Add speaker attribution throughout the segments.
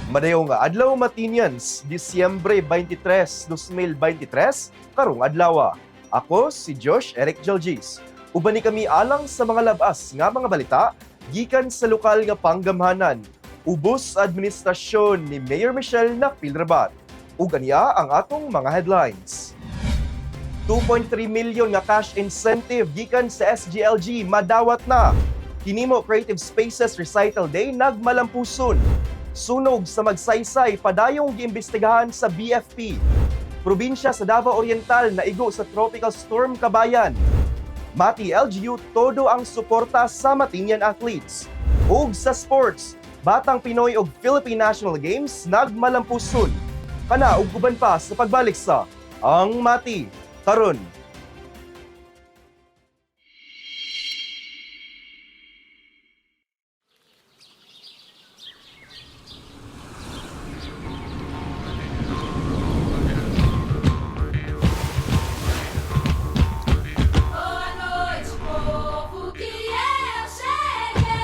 Speaker 1: Madayong adlaw matinians, Disyembre 23, 2023, karong adlaw. Ako si Josh Eric Gelgis. Uban ni kami alang sa mga labas nga mga balita gikan sa lokal nga panggamhanan. Ubos administrasyon ni Mayor Michelle Nakpil-Rabat. Ug aniya ang atong mga headlines. 2.3 million nga cash incentive gikan sa SGLG madawat na. Hinimo Creative Spaces Recital Day nagmalampuson. Sunog sa Magsaysay padayong giimbestigahan sa BFP. Probinsya sa Davao Oriental naigo sa Tropical Storm Kabayan. Mati LGU todo ang suporta sa Matinian athletes. Ug sa sports, Batang Pinoy ug Philippine National Games nagmalampuson. Kana ug uban pa sa pagbalik sa Ang Mati karon.
Speaker 2: Boa noite, povo, que eu cheguei.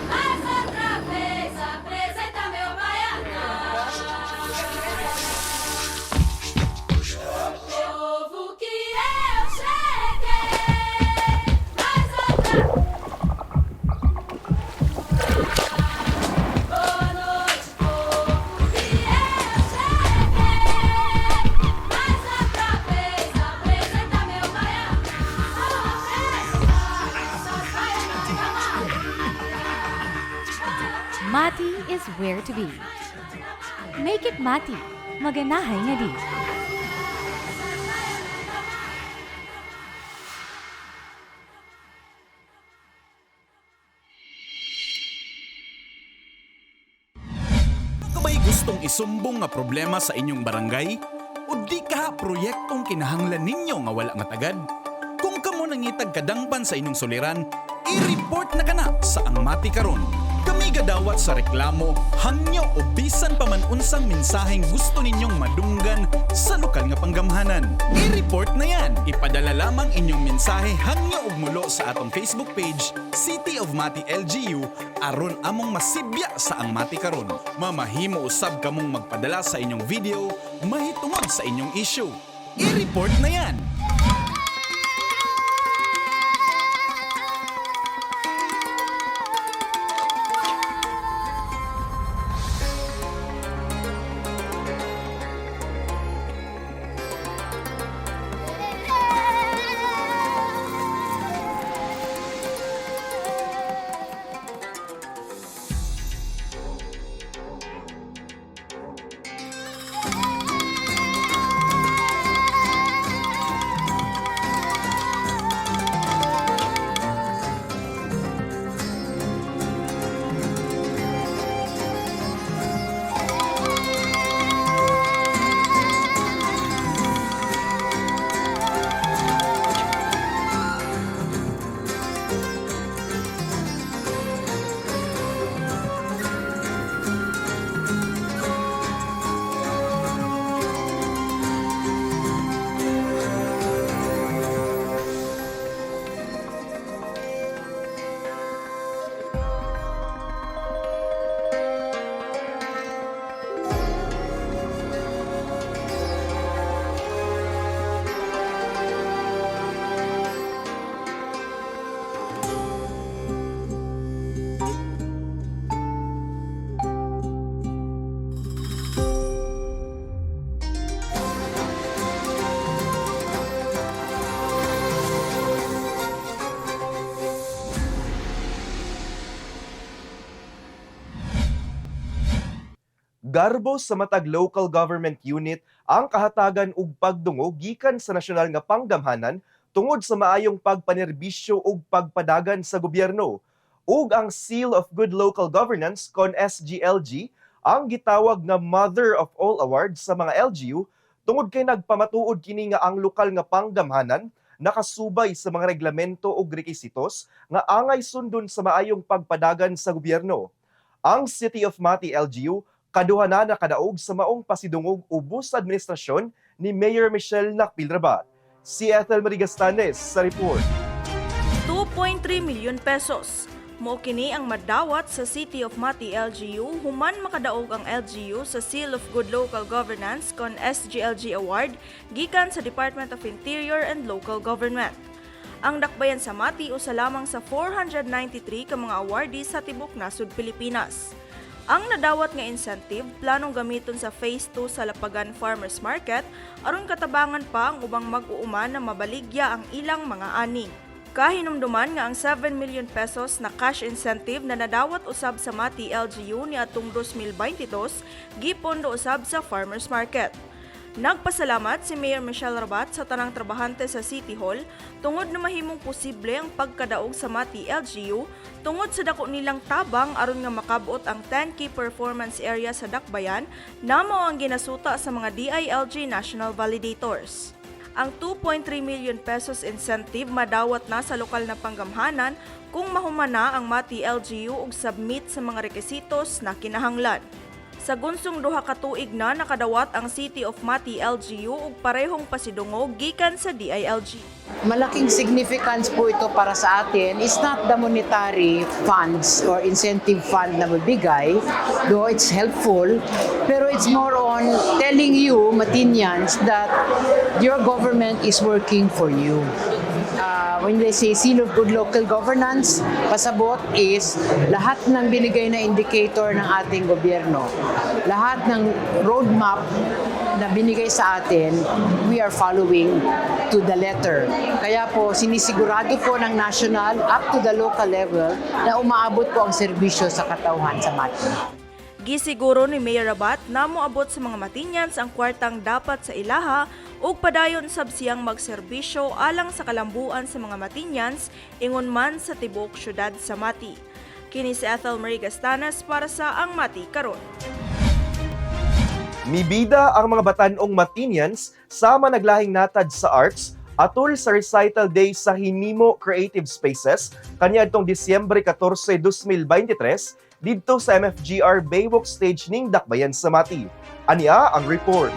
Speaker 2: Mais outra vez apresenta meu baianão. Povo, que eu cheguei. Mais outra. Boa noite, povo, que eu cheguei. Mais outra vez apresenta meu baianão.
Speaker 3: Mati is where to be. Make it Mati. Maganahay nga di.
Speaker 4: Kabay gustong isumbong nga problema sa inyong barangay? O di ka proyektong kinahanglan ninyo nga wala nga tagad? Kung kamo nangitag kadangpan sa inyong suliran, i-report na kana sa Ang Mati karon. Kami gadawat sa reklamo, hangyo o bisan pa man unsang mensaheng gusto ninyong madunggan sa lokal nga panggamhanan. I-report na yan. Ipadala lamang inyong mensahe hangyo ug mulo sa atong Facebook page, City of Mati LGU, aron among masibya sa Ang Mati karon. Mamahimo usab kamong magpadala sa inyong video mahitungod sa inyong issue. I-report na yan.
Speaker 1: Garbo sa matag local government unit ang kahatagan ug pagdungog gikan sa nasyonal nga panggamhanan tungod sa maayong pagpanerbisyo ug pagpadagan sa gobyerno. Ug ang Seal of Good Local Governance kon SGLG ang gitawag nga Mother of All Awards sa mga LGU tungod kay nagpamatuod kini nga ang lokal nga panggamhanan nakasubay sa mga reglamento ug rekisitos nga angay sundon sa maayong pagpadagan sa gobyerno. Ang City of Mati LGU kaduha na nakadaog sa maong pasidungog ubos sa administrasyon ni Mayor Michelle Nakpil-Rabat. Si Ethel Marigastanes sa report.
Speaker 5: 2.3 milyon pesos. Mao kini ang madawat sa City of Mati LGU human makadaog ang LGU sa Seal of Good Local Governance kon SGLG Award gikan sa Department of Interior and Local Government. Ang dakbayan sa Mati usa lamang sa 493 ka mga awardees sa tibok nasud Pilipinas. Ang nadawat nga incentive planong gamiton sa Phase 2 sa Lapagan Farmers Market aron katabangan pa ang ubang mag-uuman na mabaligya ang ilang mga ani. Kahinumduman nga ang 7 million pesos na cash incentive na nadawat usab sa Mati LGU ni atong 2022 gipondo usab sa farmers market. Nagpasalamat si Mayor Michelle Rabat sa tanang trabahante sa City Hall tungod na mahimong posible ang pagkadaog sa Mati LGU tungod sa dako nilang tabang aron nga makabot ang 10 key performance area sa Dakbayan na mao ang ginasuta sa mga DILG National Validators. Ang 2.3 million pesos incentive madawat na sa lokal na panggamhanan kung mahumana ang Mati LGU og submit sa mga rekisitos na kinahanglan. Sa gunsong duha ka tuig na nakadawat ang City of Mati LGU og parehong pasidungog gikan sa DILG.
Speaker 6: Malaking significance po ito para sa atin. It's not the monetary funds or incentive fund na mabigay, though it's helpful, pero it's more on telling you, Matinians, that your government is working for you. When they say Seal of Good Local Governance, pasabot is lahat ng binigay na indicator ng ating gobyerno, lahat ng roadmap na binigay sa atin, we are following to the letter. Kaya po, sinisigurado po ng national up to the local level na umaabot po ang serbisyo sa katauhan sa Mati.
Speaker 5: Gisiguro ni Mayor Rabat na moabot sa mga Matinians ang kwartang dapat sa ilaha ug padayon sab siyang magserbisyo alang sa kalambuan sa mga Matinians ingon man sa tibok syudad sa Mati. Kini si Ethel Marie Gastanas para sa Ang Mati Karon.
Speaker 1: Mibida ang mga batanong Matinians sama naglahing natad sa arts atol sa Recital Day sa Hinimo Creative Spaces kaniadtong Disyembre 14, 2023 didto sa MFGR Baywalk Stage ning Dakbayan sa Mati. Ania ang report.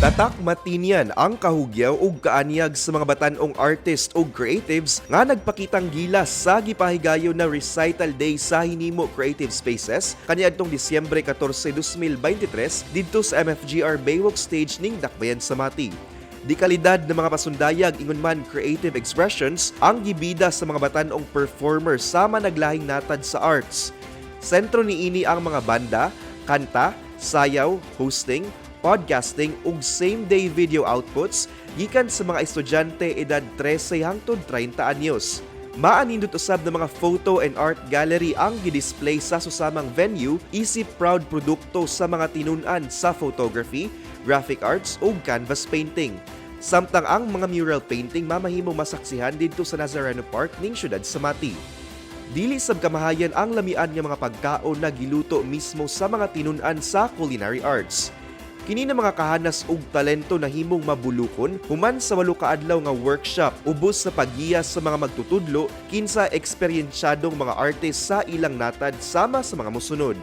Speaker 1: Tatak Matinian ang kahugyaw ug kaanyag sa mga batanong artist ug creatives nga nagpakitang gilas sa gipahigayon na Recital Day sa Hinimo Creative Spaces kaniadtong Disyembre 14, 2023 didto sa MFGR Baywalk Stage ning Dakbayan sa Mati. Di kalidad ng mga pasundayag ingon man creative expressions ang gibida sa mga batanong performers sama naglahing natad sa arts. Sentro niini ang mga banda, kanta, sayaw, hosting, podcasting ug same-day video outputs gikan sa mga estudyante edad 13 hangtod 30 anyos. Maanindot usab ng mga photo and art gallery ang gidisplay sa susamang venue isip proud produkto sa mga tinun-an sa photography, graphic arts ug canvas painting. Samtang ang mga mural painting mamahimong masaksihan didto sa Nazareno Park ning syudad sa Mati. Dili sab kamahayan ang lamian nga mga pagkaon na giluto mismo sa mga tinun-an sa culinary arts. Kini na mga kahanas ug talento na himong mabulukon human sa 8 ka adlaw nga workshop ubos sa paggiya sa mga magtutudlo kinsa eksperyensyadong mga artist sa ilang natad sama sa mga mosunod.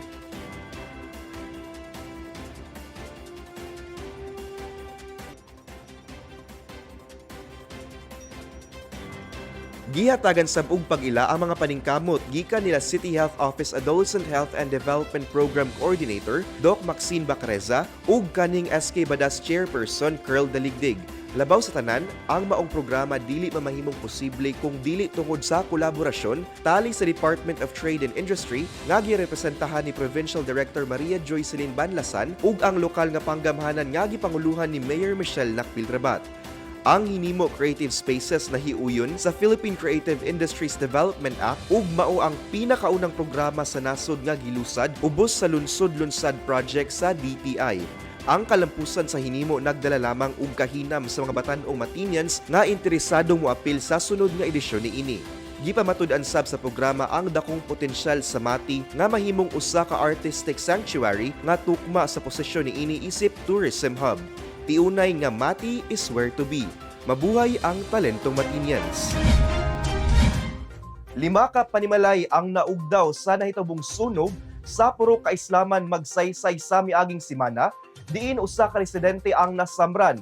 Speaker 1: Gihatagan sab og pag-ila ang mga paningkamot gikan nila City Health Office Adolescent Health and Development Program Coordinator Doc Maxine Bacreza ug kaning SK Badas Chairperson Curl Daligdig. Labaw sa tanan, ang maong programa dili mamahimong posible kung dili tungod sa kolaborasyon tali sa Department of Trade and Industry nga girepresentahan ni Provincial Director Maria Joycelyn Banlasan ug ang lokal nga panggamhanan nga gipanguluhan ni Mayor Michelle Nakpil Rabat. Ang Hinimo Creative Spaces na hiuyon sa Philippine Creative Industries Development Act ug mao ang pinakaunang programa sa nasod nga gilusad ubos sa lunsod-lunsad project sa DTI. Ang kalampusan sa Hinimo nagdala lamang og kahinam sa mga batanong Matinians nga interesadong moapil sa sunod nga edisyon niini. Gipamatud-an sab sa programa ang dakong potensyal sa Mati nga mahimong usa ka artistic sanctuary nga tukma sa posisyon niini isip tourism hub. Tiunay nga Mati is where to be. Mabuhay ang talentong Matinians. 5 ka panimalay ang naugdaw sa nahitabong sunog sa puro kaislaman magsaysay sa miaging simana, diin usa ka residente ang nasamran.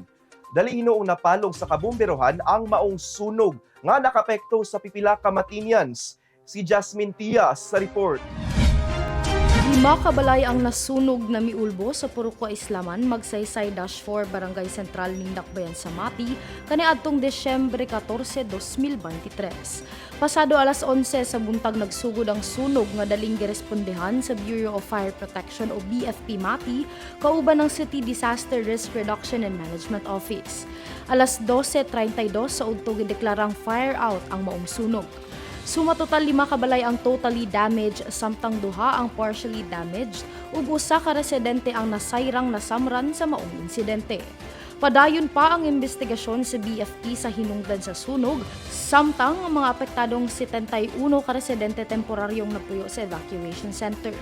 Speaker 1: Dali hinoong napalong sa kabumberohan ang maong sunog nga nakapekto sa pipila ka Matinians. si Jasmine Tia sa report.
Speaker 7: 5 kabalay ang nasunog na miulbo sa Purukwa Islaman, Magsaysay -4, Barangay Sentral ning Dakbayan sa Mati, kaniadtong Desyembre 14, 2023. Pasado alas 11 sa buntag nagsugod ang sunog nga daling girespondehan sa Bureau of Fire Protection o BFP Mati, kauban ng City Disaster Risk Reduction and Management Office. Alas 12:32 sa udto gideklarang fire out ang maong sunog. Sumatotal 5 kabalay ang totally damaged, samtang 2 ang partially damaged, ug usa ka residente ang nasayrang nasamran sa maong insidente. Padayon pa ang investigasyon sa BFP sa hinungdan sa sunog, samtang ang mga apektadong 71 ka residente temporaryong napuyo sa evacuation center.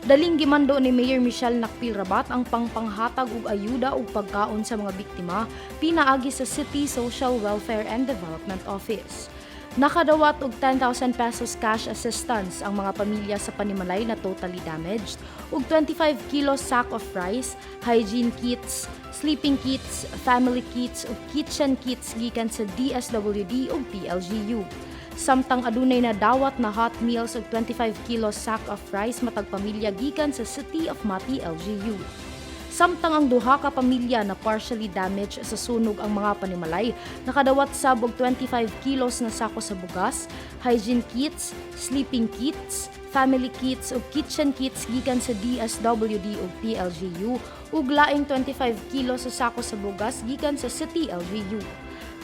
Speaker 7: Daling gimando ni Mayor Michelle Nakpil-Rabat ang pangpanghatag ug ayuda ug pagkaon sa mga biktima, pinaagi sa City Social Welfare and Development Office. Nakadawat og 10,000 pesos cash assistance ang mga pamilya sa panimalay na totally damaged ug 25 kilos sack of rice, hygiene kits, sleeping kits, family kits ug kitchen kits gikan sa DSWD ug PLGU. Samtang adunay na dawat na hot meals ug 25 kilos sack of rice matag pamilya gikan sa City of Mati LGU. Samtang ang 2 ka pamilya na partially damaged sa sunog ang mga panimalay, nakadawat sab og 25 kilos na sako sa bugas, hygiene kits, sleeping kits, family kits ug kitchen kits gikan sa DSWD ug PLGU ug laing 25 kilos sa sako sa bugas gikan sa City LGU.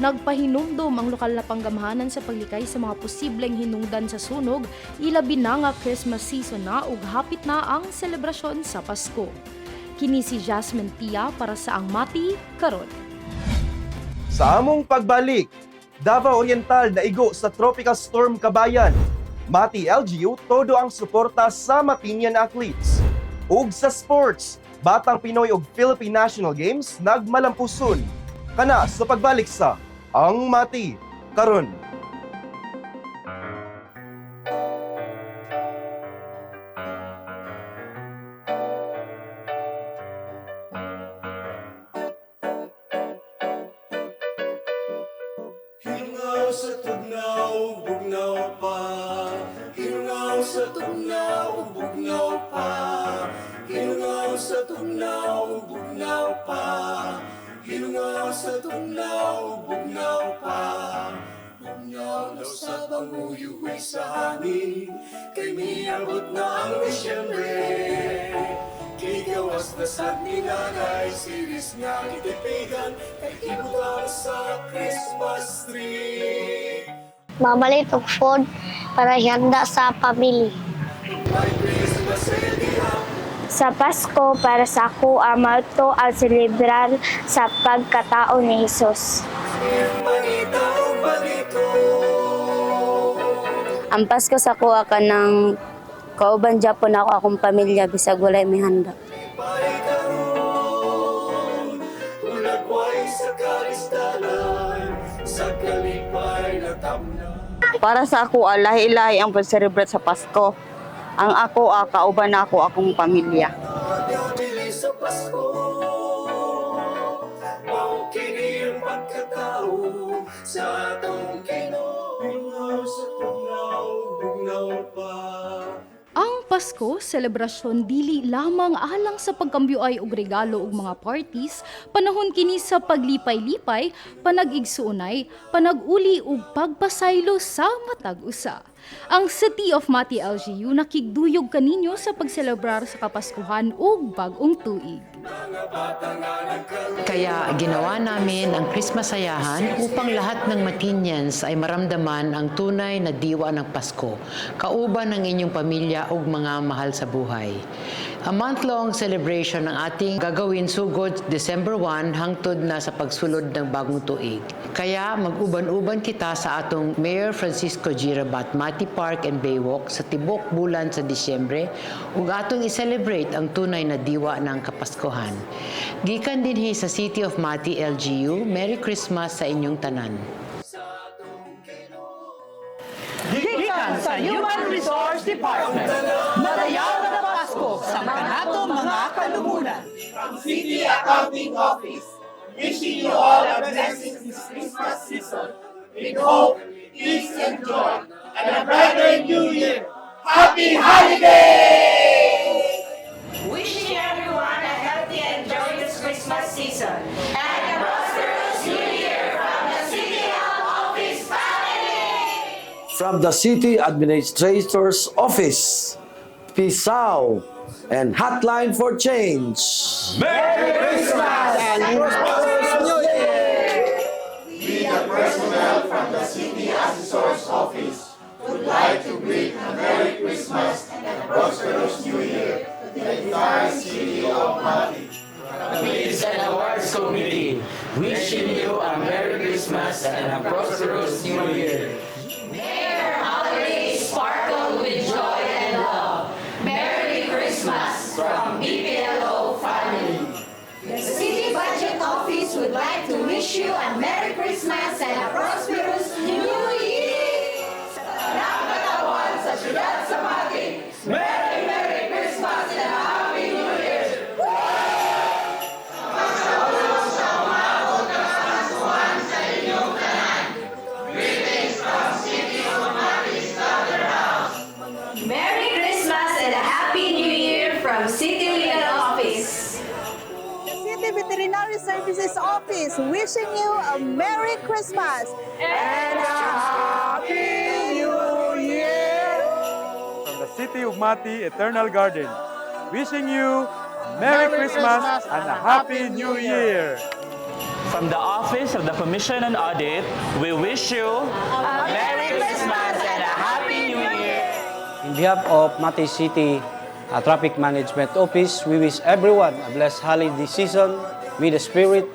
Speaker 7: Nagpahinumdom ang lokal na panggamahanan sa paglikay sa mga posibleng hinungdan sa sunog, ilabi na nga Christmas season na ug hapit na ang selebrasyon sa Pasko. Kini si Jasmine Tia para sa Ang Mati Karon.
Speaker 1: Sa among pagbalik, Davao Oriental naigo sa Tropical Storm Kabayan. Mati LGU todo ang suporta sa Matinian athletes. Ug sa sports, Batang Pinoy ug Philippine National Games nagmalampuson. Kana sa pagbalik sa Ang Mati Karon.
Speaker 8: Hinungaw sa tugnaw, bugnaw pa. Hinungaw sa tugnaw, bugnaw pa. Hinungaw sa tugnaw, bugnaw pa. Hinungaw sa tugnaw, bugnaw pa. Bugnaw daw sa panguyuwi sa hangin, kay miabot na ang Disyembre. Kay gawas na sa ninanay, siris nga gitipigan, kay kibutang sa Christmas tree.
Speaker 9: Mamalit og food para ihanda sa pamilya.
Speaker 8: May Christmas idea,
Speaker 9: Sa Pasko para sa ako amato ang selebrar sa pagkatao ni Jesus.
Speaker 8: manita o balito.
Speaker 9: Ang Pasko sa kuha ka ng kauban Japon ako akong pamilya bisag walay may handa.
Speaker 8: Karon, ulagway sa kalistalan, sa kalipay na tamna.
Speaker 10: Para sa ako, lahi-lahi ang pag-celebrate sa Pasko. Ang ako, kauban ako akong pamilya.
Speaker 8: Ayaw dili sa Pasko, maukini ang pagkatao sa atong Kino. Hinungaw sa tugnaw, bugnaw pa.
Speaker 7: Ang Pasko, selebrasyon dili lamang alang sa pagkambyoay og regalo ug mga parties, panahon kini sa paglipay-lipay, panag-igsuunay, panag-uli ug pagpasaylo sa matag usa. Ang City of Mati LGU nakigduyog kaninyo sa pagselebrar sa Kapaskuhan ug bag-ong tuig.
Speaker 6: Kaya ginawa namin ang Christmas Sayahan upang lahat ng Matinians ay maramdaman ang tunay na diwa ng Pasko, kauban ng inyong pamilya ug mga mahal sa buhay. A month-long celebration ang ating gagawin sugod December 1 hangtod na sa pagsulod ng bagong tuig. Kaya mag-uban-uban kita sa atong Mayor Francisco G. Rabat Mati Park and Baywalk sa tibok bulan sa Disyembre ug atong i-celebrate ang tunay na diwa ng Kapaskuhan. Gikan dinhi sa City of Mati LGU, Merry Christmas sa inyong tanan.
Speaker 11: Gikan sa Human Resource Department, madayaw na Pasko sa kanato mga kalumunan.
Speaker 8: From City Accounting Office, wishing you all a blessed Christmas season with hope, peace, and joy, and a brighter Happy New Year! Happy Holidays!
Speaker 11: Wishing everyone a healthy and joyous Christmas season and a prosperous New Year from the City Health Office family!
Speaker 12: From the City Administrator's Office, peace out and hotline for change.
Speaker 8: Merry Christmas and prosperous New Year!
Speaker 13: We, the personnel from the City Assessor's Office, would like to greet a Merry Christmas and a prosperous New Year to the entire City of Mati.
Speaker 14: The Meals and Awards Committee, wishing you a Merry Christmas and a prosperous New Year.
Speaker 11: May your holidays sparkle with joy and love. Merry Christmas from BPLO family.
Speaker 2: The City Budget Office would like to wish you a Merry Christmas and a prosperous New Year! Sa pinakatawan sa siyudad sa Mati, Merry Christmas and a Happy New Year! Merry Christmas and a Happy New Year from City Legal Office.
Speaker 15: The City Veterinary Services Office wishing you a Merry Christmas and a Happy New Year!
Speaker 16: From the City of Mati Eternal Garden, wishing you a Merry Christmas and a Happy New Year.
Speaker 14: From the Office of the Commission on Audit, we wish you a Merry Christmas and a Happy New Year.
Speaker 17: In behalf of Mati City Traffic Management Office, we wish everyone a blessed holiday season. May the spirit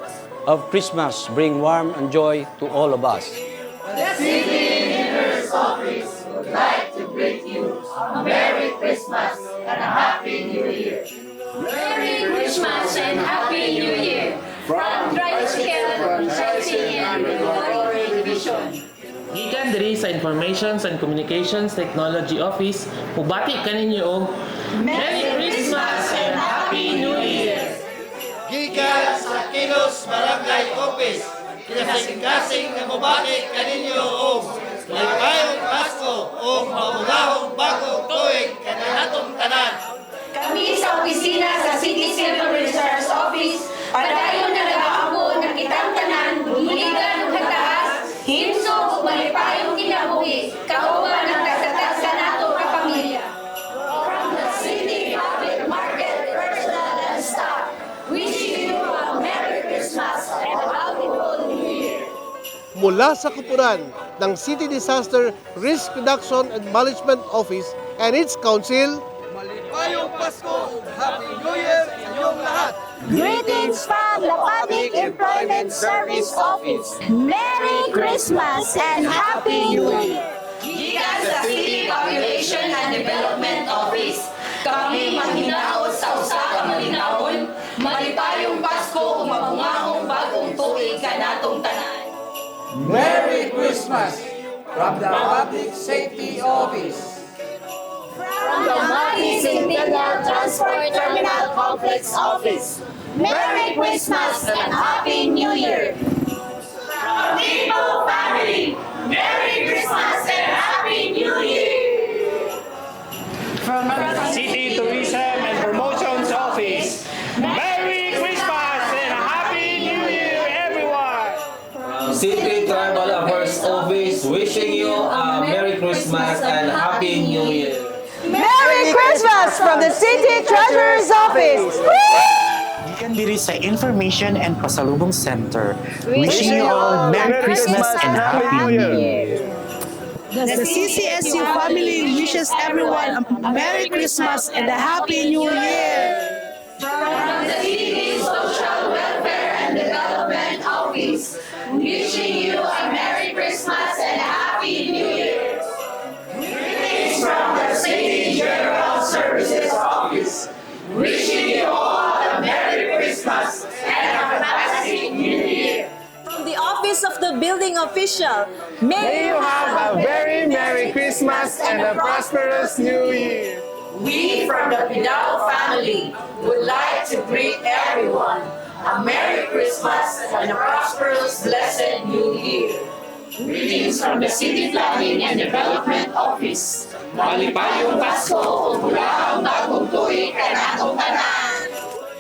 Speaker 17: of Christmas bring warmth and joy to all of us.
Speaker 2: The City Engineer's Office would like to greet you a Merry Christmas and a Happy New Year. Merry Christmas and Happy New Year from Tricycle Consulting and Regulatory Division.
Speaker 14: Gikan diri sa Information and Communications Technology Office, mubati kaninyo og Merry Christmas and Happy New Year.
Speaker 8: Gikan sa Kilos Barangay Office, kinasing-kasing na mubati kaninyo og Ligayong Pasko o mabugahong bagong tuig kanatong tanan.
Speaker 2: Kami sa opisina sa City Civil Registrar's Office, padayon na nag-aamon na kitang tanan, buligan ug hataas, himsog ug malipayong kinabuhi, kauban ang kasatas sa nato ka pamilya. From the City Public Market personnel and staff, wishing you a Merry Christmas and a bountiful New Year.
Speaker 18: Mula sa kupunan ng City Disaster Risk Reduction and Management Office and its Council,
Speaker 8: Maligayong Pasko! Happy New Year sa inyong lahat!
Speaker 15: Greetings from the Public Employment Service Office. Merry Christmas and Happy New Year!
Speaker 2: Gikan sa City Population and Development Office, kami manghinaot sa usa ka malinawon, malipayong Pasko ug mabungahong bagong tuig kanatong tanan.
Speaker 8: Merry Christmas from the Public Safety Office.
Speaker 2: From the Mati Centennial Transport Terminal Complex Office, Merry Christmas and Happy New Year! From Depot Family, Merry Christmas and Happy New Year!
Speaker 14: From the City Tourism and Promotions Office, Merry Christmas and a Happy New Year, everyone!
Speaker 12: City Tribal Affairs Office, wishing you a Merry Christmas and Happy New Year.
Speaker 15: Merry Christmas from the City Treasurer's Office!
Speaker 19: Gikan diri sa Information and Pasalubong Center, wishing you all Merry Christmas and Happy New Year.
Speaker 15: The CCSU family wishes everyone a Merry Christmas and a Happy New Year!
Speaker 2: From the City Social Welfare and Development Office, wishing you a Merry Christmas and a Happy New Year. Greetings from the City General Services Office, wishing you all a Merry Christmas and a fantastic New Year.
Speaker 15: From the Office of the Building Official,
Speaker 8: May you have a very Merry Christmas and a prosperous New Year.
Speaker 2: We from the Pidao family would like to greet everyone a Merry Christmas and a prosperous, blessed New Year. Greetings from the City Planning and Development Office. Malipayong Pasko o mula ang bagong tuig kanatong tanan.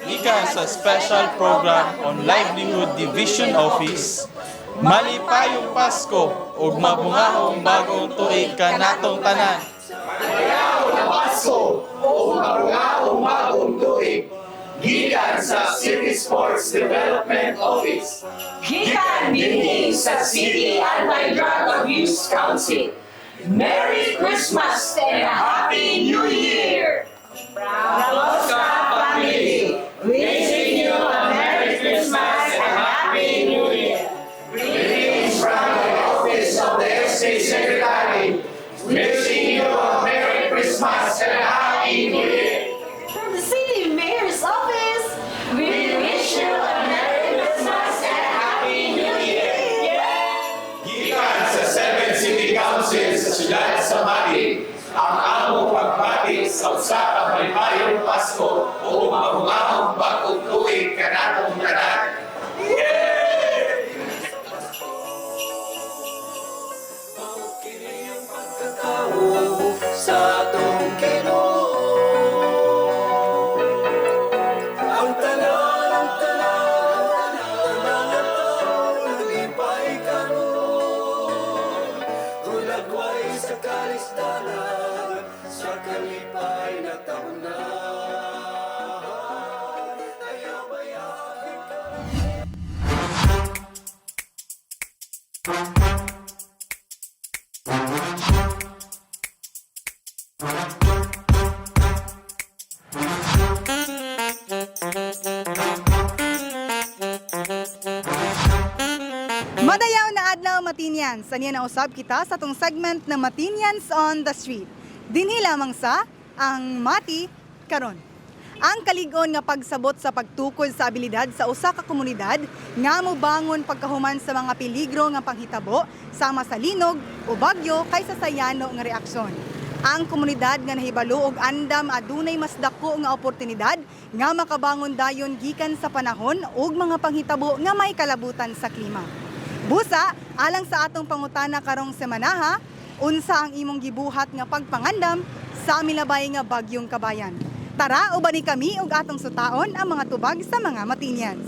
Speaker 20: Gikan sa Special Program on Livelihood Division Office, malipayong Pasko ug mabungahong bagong tuig kanatong tanan.
Speaker 2: Malipayong na Pasko o mabungahong bagong tuig. Gikan sa City Sports Development Office. Gikan din sa City Anti-Drug Abuse Council. Merry Christmas and a Happy New Year! Bravo Scott family! Wishing you a Merry Christmas and a Happy New Year! Greetings from the office of the FC Secretary. Wishing you a Merry Christmas and a Happy New Year!
Speaker 11: From the City Mayor's Office,
Speaker 2: We wish you a Merry Christmas and a Happy New Year!
Speaker 13: Gikan sa 7 City Council sa siyudad sa Mati, ang among pagbati sa usa ka malipayong Pasko o mabungahong bagong tuig kanatong tanan.
Speaker 2: Sa atong Ginoo, ang tanan, mga tao naglipay karon, ulagway sa kalistanan, sa kalipay na taonan, ayaw bayagin ka.
Speaker 15: Madayaw na adlaw Matinians. Anya na usab kita sa tong segment na Matinians on the Street. Dinhi lamang sa ang Mati karon. Ang kalig-on nga pagsabot sa pagtukod sa abilidad sa usa ka komunidad nga mobangon pagkahuman sa mga peligro nga panghitabo sama sa linog o bagyo kaysa sa yano nga reaksyon. Ang komunidad nga nahibalo og andam adunay mas dako nga oportunidad nga makabangon dayon gikan sa panahon ug mga panghitabo nga may kalabutan sa klima. Busa, alang sa atong pangutana karong semana unsa ang imong gibuhat nga pagpangandam sa milabay nga bagyong kabayan? Tara, ubani kami ug atong sutaon ang mga tubag sa mga Matinians.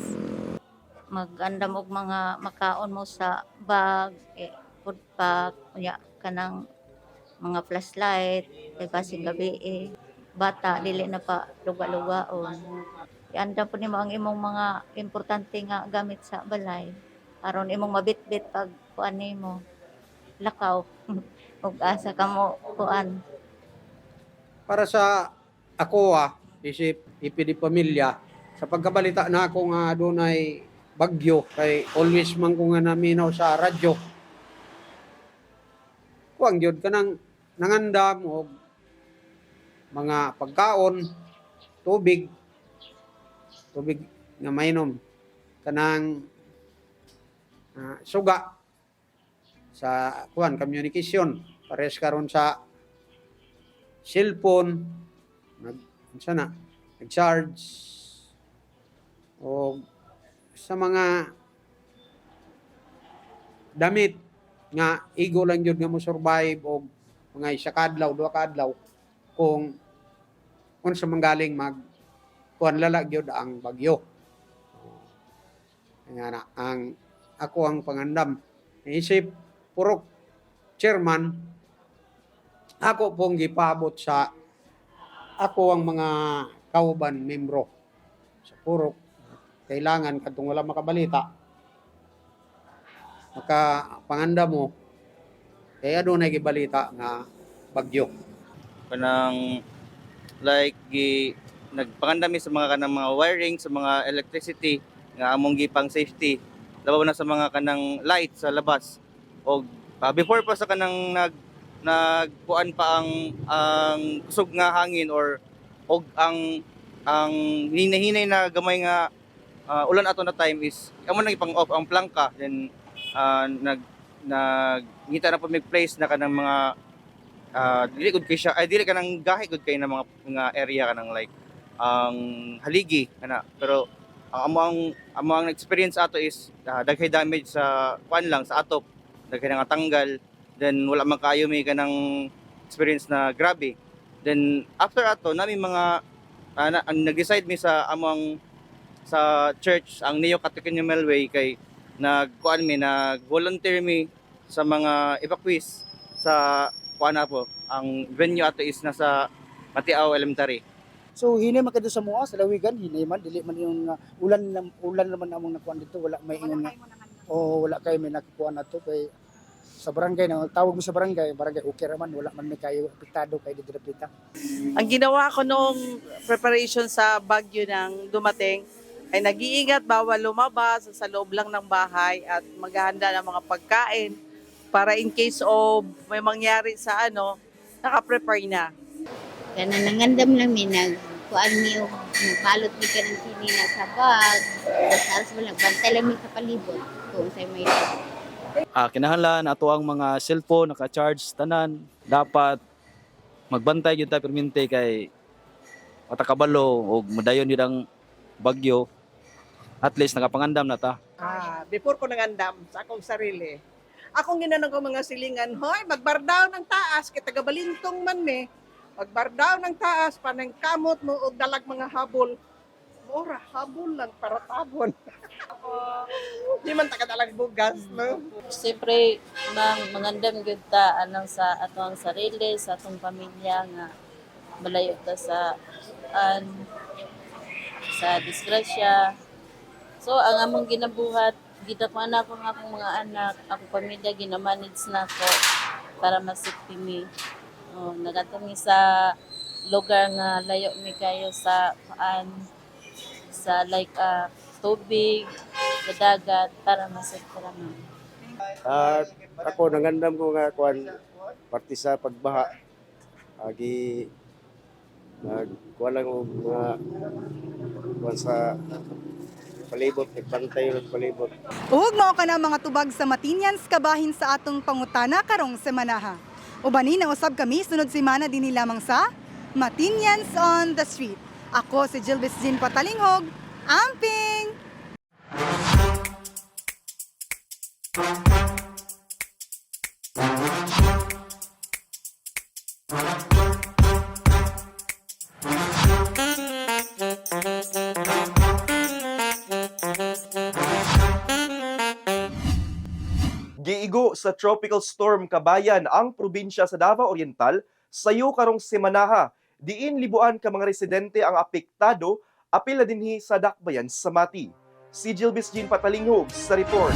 Speaker 21: Magandam og mga makaon mo sa bag, food pack, unya kanang mga flashlight, kay basig gabi bata dili na pa luga-lugaon. Ianda po nimo ang imong mga importante nga gamit sa balay aron imong mabitbit pag kuan nimo lakaw ug asa kamo kuan.
Speaker 22: Para sa ako isip ipidi pamilya sa pagkabalita na ako nga adunay bagyo kay always man ko nga naminaw sa radyo. Kuang gyud kanang nangandam og mga pagkaon, tubig nga mainom, kanang suga sa kuan communication pares karon sa cellphone nag-charge o sa mga damit nga igo lang yun nga mo survive o mga isa kadlaw, duha kadlaw kung unsa manggaling kuan lala gyud ang bagyo. Nga ang ako ang pangandam isip purok chairman ako pong gipabot sa ako ang mga kauban membro sa purok kailangan kadtong wala makabalita panganda mo kaya adunay gibalita nga bagyo
Speaker 23: kanang like nagpangandami sa mga kanang mga wiring sa mga electricity nga among gipang safety labaw na sa mga kanang light sa labas o before pa sa kanang nagkuan pa ang kusog nga hangin or og ang hinahinay na gamay nga ulan ato na time is amo nang ipang off ang plangka then nagngita na po may place na kanang mga dili gud kay siya ay dili kanang gahi gud kay na mga area kanang like ang haligi kana pero ang experience ato is daghay damage sa kuan lang sa atop daghan nga tanggal, then wala man kaayo may kanang experience na grabe. Then after ato nami mga nag-decide mi sa among sa church ang Neo Catechumenal Way kay nag-volunteer mi sa mga evacuees sa po ang venue ato is nasa Matiao Elementary.
Speaker 3: So hinay man kadto sa mua sa lawigan, hinay man dili man yung ulan naman among nakuan dito, wala may ingon nga. O wala kay may nakukuha na to kay sa barangay na tawag mo sa barangay okay raman, wala man may kayo apektado kay dito dapita.
Speaker 4: Ang ginawa ko nung preparation sa bagyo nang dumating ay nag-iingat, bawal lumabas sa loob lang ng bahay at maghahanda ng mga pagkain para in case of may mangyari sa naka-prepare na.
Speaker 5: Kana nangandam lang mi kuan mi nagbalot mi ka ng sinina sa bag. Tapos wala bantay lang mi sa palibot kung say may
Speaker 24: kinahanglan ato ang mga cellphone naka-charge tanan, dapat magbantay gyud ta permente kay matakabalo og madayon yun ang bagyo, at least nakapangandam na ta.
Speaker 4: Before ko nangandam sa akong sarili, akong ginanong ko mga silingan, hoy magbardaw ng taas kay tagabalintong man me, magbardaw ng taas panang kamot mo og dalag mga habol. Mura, habol lang para tabon. Di man takadalag bugas, no?
Speaker 25: Siyempre, mangandam gyud ta anang sa atong sarili, sa atong pamilya nga malayo ta sa disgrasya. So, ang among ginabuhat, gitapuan ako ng akong mga anak, akong pamilya, ginamanage na ko para masipti mi. Nagatami sa lugar nga layo mi kayo sa tubig, sa dagat, para masipti naman.
Speaker 26: Ako nangandam ko nga parte sa pagbaha. Kuha lang mga sa palibot, nagbantay yung palibot.
Speaker 15: Ug mao ka na mga tubag sa Matinyans kabahin sa atong pangutana karong semanaha. Ubani na usab kami sunod semana dinhi lamang sa Matinyans on the Street. Ako si Jilbis Jean Patalinghog, amping!
Speaker 1: Giigo sa tropical storm kabayan ang probinsya sa Davao Oriental sayo karong semanaha. Diin libuan ka mga residente ang apektado, apil na dinhi sa Dakbayan sa Mati. Si Jilbis Jean Patalinghog sa report.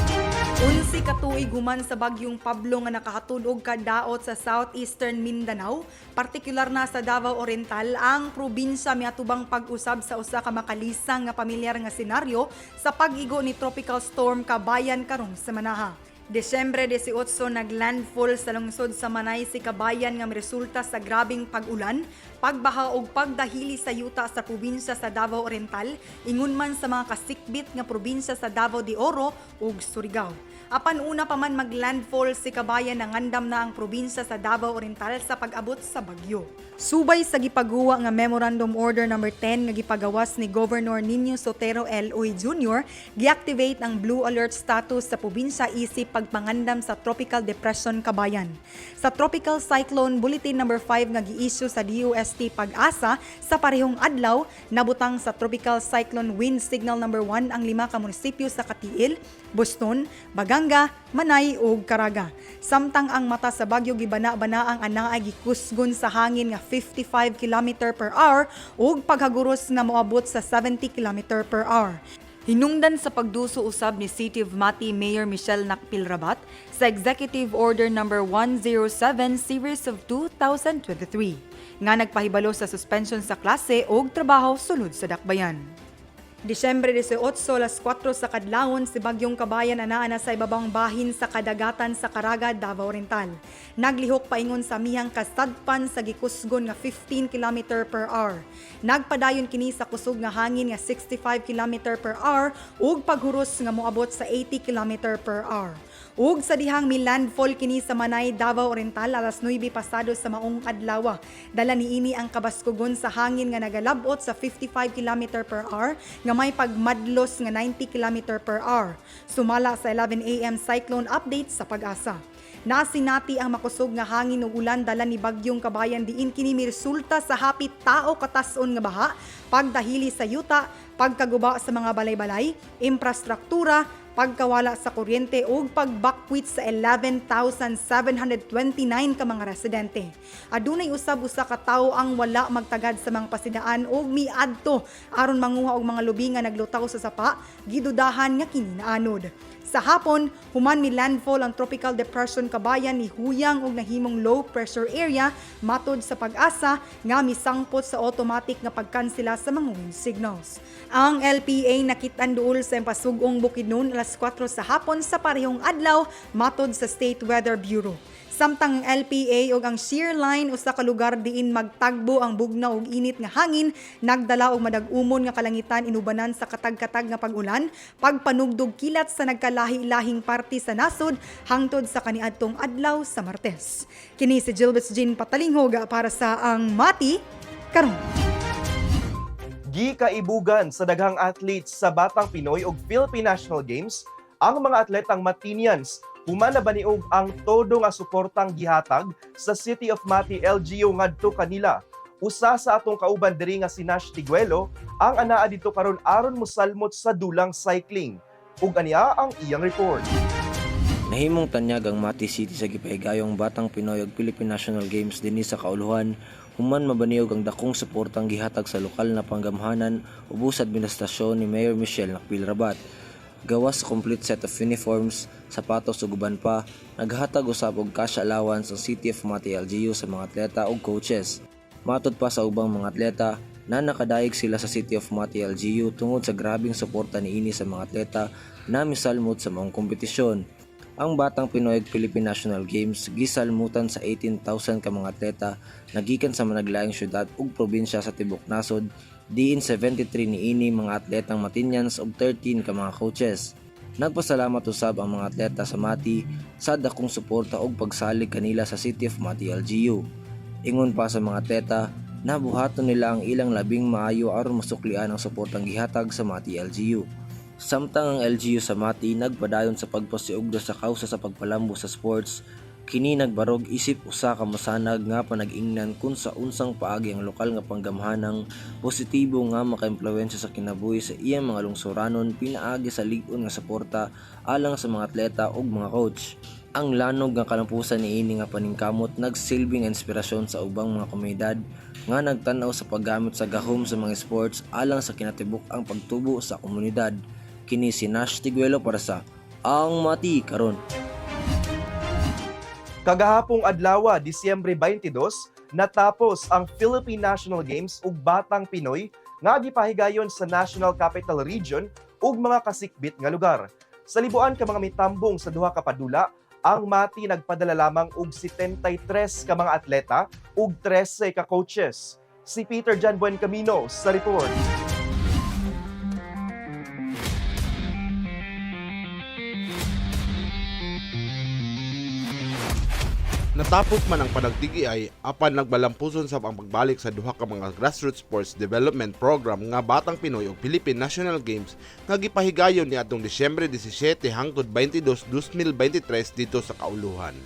Speaker 15: 11 ka tuig human sa bagyong Pablo nga nakahatod og kadaot sa southeastern Mindanao, partikular na sa Davao Oriental, ang probinsya miatubang pag-usab sa usa ka makalisang nga pamilyar nga senaryo sa pag-igo ni tropical storm kabayan karong semanaha. Desyembre 18 naglandfall sa lungsod sa Manay si Kabayan nga resulta sa grabing pag-ulan, pagbaha ug pagdahili sa yuta sa probinsya sa Davao Oriental, ingon man sa mga kasikbit nga probinsya sa Davao de Oro ug Surigao. Apan una pa man maglandfall si Kabayan, nangandam na ang probinsya sa Davao Oriental sa pag-abot sa bagyo. Subay sa gipagawa nga Memorandum Order No. 10 nga gipagawas ni Governor Nino Sotero L.O. Jr., giactivate ang Blue Alert status sa probinsya isip pagpangandam sa Tropical Depression Kabayan. Sa Tropical Cyclone Bulletin No. 5 nga gi-issue sa DOST Pag-asa sa parehong adlaw, nabutang sa Tropical Cyclone Wind Signal No. 1 ang 5 ka munisipyo sa Katiil, Boston, Baganga, Manay ug Caraga. Samtang ang mata sa bagyo gibana-bana ang anaay gikusgon sa hangin nga 55 km/h ug paghaguros nga moabot sa 70 km/h. Hinungdan sa pagduso usab ni City of Mati Mayor Michelle Nakpil-Rabat sa Executive Order No. 107 Series of 2023 nga nagpahibalo sa suspension sa klase ug trabaho sulod sa Dakbayan. Disyembre 18, alas 4 sa kadlawon, si Bagyong Kabayan anaa sa ibabang bahin sa kadagatan sa Caraga, Davao Oriental. Naglihok paingon sa mihang kasadpan sa gikusgon nga 15 km/h. Nagpadayon kini sa kusog nga hangin nga 65 km/h ug paghuros nga moabot sa 80 km/h. Ug sa dihang milandfall kini sa Manay, Davao Oriental alas 9 pasado sa maong adlaw. Dala niini ang kabaskugon sa hangin nga nagalabot sa 55 km per hour nga may pagmadlos nga 90 km per hour. Sumala sa 11 AM cyclone update sa Pag-asa. Nasinati ang makusog nga hangin ug ulan dala ni Bagyong Kabayan diin kini resulta sa hapit tao katas-on nga baha, pagdahili sa yuta, pagkaguba sa mga balay-balay, infrastruktura, pagkawala sa kuryente ug pagbakwit sa 11,729 ka mga residente. Adunay usab-usa ka tawo ang wala magtagad sa mga pasidaan ug miadto aron manguha og mga lubi nga naglutaw sa sapa, gidudahan nga kini naanod. Sa hapon, human mi landfall ang Tropical Depression Kabayan ni Huyang ug nahimong low pressure area matod sa Pag-asa nga misangpot sa automatic nga pagkansela sa mga wind signals. Ang LPA nakitaan duol sa pasugong Bukidnon alas 4 sa hapon sa parehong adlaw matod sa State Weather Bureau. Samtang LPA ug ang shear line usa ka lugar diin magtagbo ang bugnaw ug init nga hangin nagdala og madag-umon nga kalangitan inubanan sa katag-katag nga pag-ulan, pagpanugdog kilat sa nagkalahi-lahing parte sa nasod hangtod sa kaniadtong adlaw sa Martes. Kini si Jilbert Jean Patalinghoga para sa Ang Mati Karon.
Speaker 1: Gikaibugan sa daghang athletes sa Batang Pinoy ug Philippine National Games ang mga atletang Matinians. Human na baniog ang todo nga suportang gihatag sa City of Mati LGU ngadto kanila. Usa sa atong kauban diri nga si Nash Tiguelo ang anaa dito karon aron mosalmot sa dulang cycling. Ug aniya ang iyang report.
Speaker 6: Nahimong tanyag ang Mati City sa gipahigayong Batang Pinoy ug Philippine National Games dinhi sa kauluhan. Human mabaniog ang dakong suportang gihatag sa lokal na panggamhanan ubos sa administrasyon ni Mayor Michelle Nakpil-Rabat. Gawas sa complete set of uniforms, sapatos ug uban pa, naghatag usab og cash allowance ang City of Mati LGU sa mga atleta ug coaches. Matod pa sa ubang mga atleta, na nakadaig sila sa City of Mati LGU tungod sa grabing suporta niini sa mga atleta na misalmot sa mga kompetisyon. Ang Batang Pinoy ug Philippine National Games gisalmutan sa 18,000 ka mga atleta nagikan sa managlaing syudad ug probinsya sa tibok nasod. Diin 73 niini mga atletang Matinians ug 13 ka mga coaches. Nagpasalamat usab ang mga atleta sa Mati sa dakong suporta ug pagsalig kanila sa City of Mati LGU. Ingon pa sa mga atleta, nabuhaton nila ang ilang labing maayo aron masuklian ang suportang gihatag sa Mati LGU. Samtang ang LGU sa Mati nagpadayon sa pagpasiugdo sa kausa sa pagpalambo sa sports, kini nagbarog isip usa ka masanag nga panag-ingnan kung sa unsang paagi ang lokal nga panggamhanang positibo nga maka-impluwensya sa kinabuhi sa iyang mga lungsuranon pinaagi sa lig-on nga suporta alang sa mga atleta ug mga coach. Ang lanog nga kalampusan niini nga paningkamot nagsilbing inspirasyon sa ubang mga komunidad nga nagtan-aw sa paggamit sa gahom sa mga sports alang sa kinatibuk ang pagtubo sa komunidad. Kini si Nash Tiguelo para sa Ang Mati Karon.
Speaker 1: Kagahapong adlaw, Disyembre 22, natapos ang Philippine National Games ug Batang Pinoy nga gipahigayon sa National Capital Region ug mga kasikbit nga lugar. Sa libuan ka mga mitambong sa duha ka padula, ang Mati nagpadala lamang og 73 ka mga atleta ug 13 ka coaches. Si Peter Jan Buencamino sa report.
Speaker 7: Natapos man ang panagtigi-ay, apan nagbalampuson sa ang pagbalik sa duha ka mga grassroots sports development program nga Batang Pinoy ug Philippine National Games nga gipahigayon ni atong Disyembre 17 hangtod 22, 2023 dito sa kauluhan.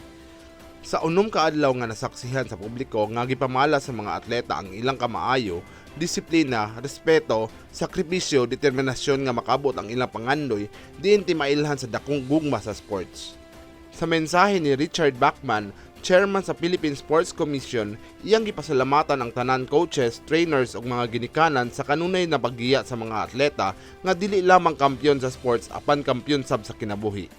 Speaker 7: Sa unom ka adlaw nga nasaksihan sa publiko nga gipamala sa mga atleta ang ilang kamaayo, disiplina, respeto, sakripisyo, determinasyon nga makabot ang ilang pangandoy diin ti mailhan sa dakong gugma sa sports. Sa mensahe ni Richard Bachman, Chairman sa Philippine Sports Commission, iyang gipasalamatan ang tanan coaches, trainers ug mga ginikanan sa kanunay na paggiya sa mga atleta nga dili lamang kampyon sa sports apan kampyon sab sa kinabuhi.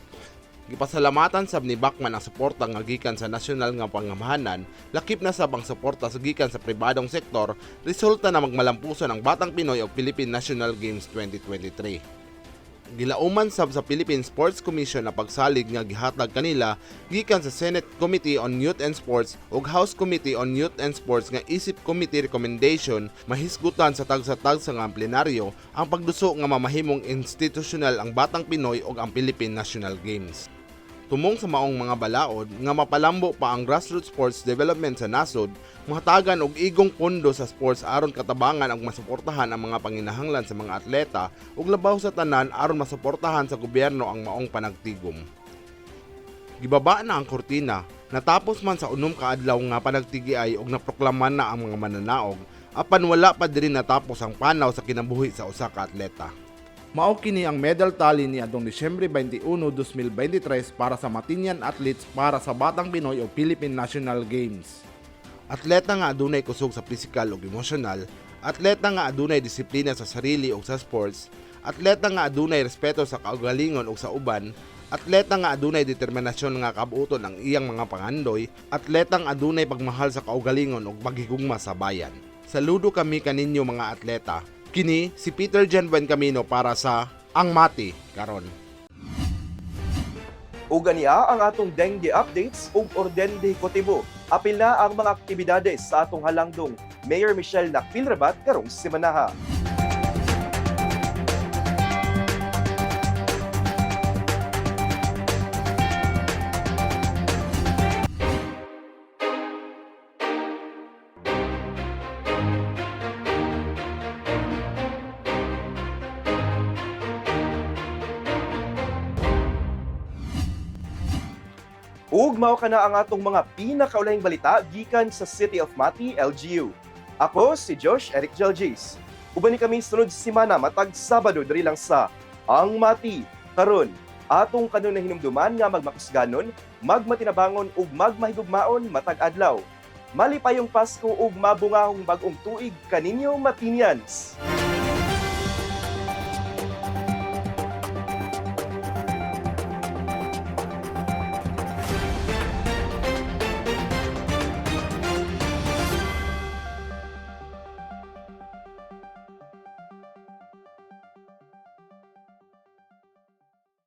Speaker 7: Gipasalamatan sab ni Bachman ang suporta nga gikan sa nasyonal nga pangamahanan, lakip na sab ang suporta sa gikan sa pribadong sektor, resulta na magmalampuson ang Batang Pinoy ug Philippine National Games 2023. Gilauman sab sa Philippine Sports Commission na pagsalig nga gihatag kanila gikan sa Senate Committee on Youth and Sports ug House Committee on Youth and Sports nga isip committee recommendation mahisgutan sa tagsa-tagsa nga plenaryo ang pagduso nga mamahimong institusyonal ang Batang Pinoy ug ang Philippine National Games. Tumong sa maong mga balaod nga mapalambo pa ang grassroots sports development sa nasod, mahatagan og igong pondo sa sports aron katabangan ang masuportahan ang mga panginahanglan sa mga atleta ug labaw sa tanan aron masuportahan sa gobyerno ang maong panagtigom. Gibaba na ang kortina, natapos man sa unom ka adlaw nga panagtigiay ug naproklaman na ang mga mananaog, apan wala pa diri natapos ang panaw sa kinabuhi sa usa ka atleta. Mao kini ang medal tally ni adtong Disyembre 21, 2023 para sa Matinyan athletes para sa Batang Pinoy o Philippine National Games. Atleta nga adunay kusog sa physical ug emotional, atleta nga adunay disiplina sa sarili ug sa sports, atleta nga adunay respeto sa kaugalingon ug sa uban, atleta nga adunay determinasyon nga kabuoton ang iyang mga pangandoy, atleta nga adunay pagmahal sa kaugalingon ug paghigugma sa bayan. Saludo kami kaninyo mga atleta. Kini si Peter Jan Buencamino para sa Ang Mati Karon.
Speaker 1: Ug ganiya ang atong dengue updates ug orden de ejecutibo. Apil na ang mga aktibidades sa atong halangdong Mayor Michelle Nakpilrabat karong semanaha. Ug mao kana ang atong mga pinakaulahing balita gikan sa City of Mati, LGU. Ako si Josh Eric Jalgis. Uban ni kami sunod semana matag Sabado diri lang sa Ang Mati Karon. Atong kanunay hinumduman nga magmakusganon, magmatinabangon ug magmahigugmaon matag adlaw. Malipayong Pasko ug mabungahong bag-ong tuig kaninyo Matinians.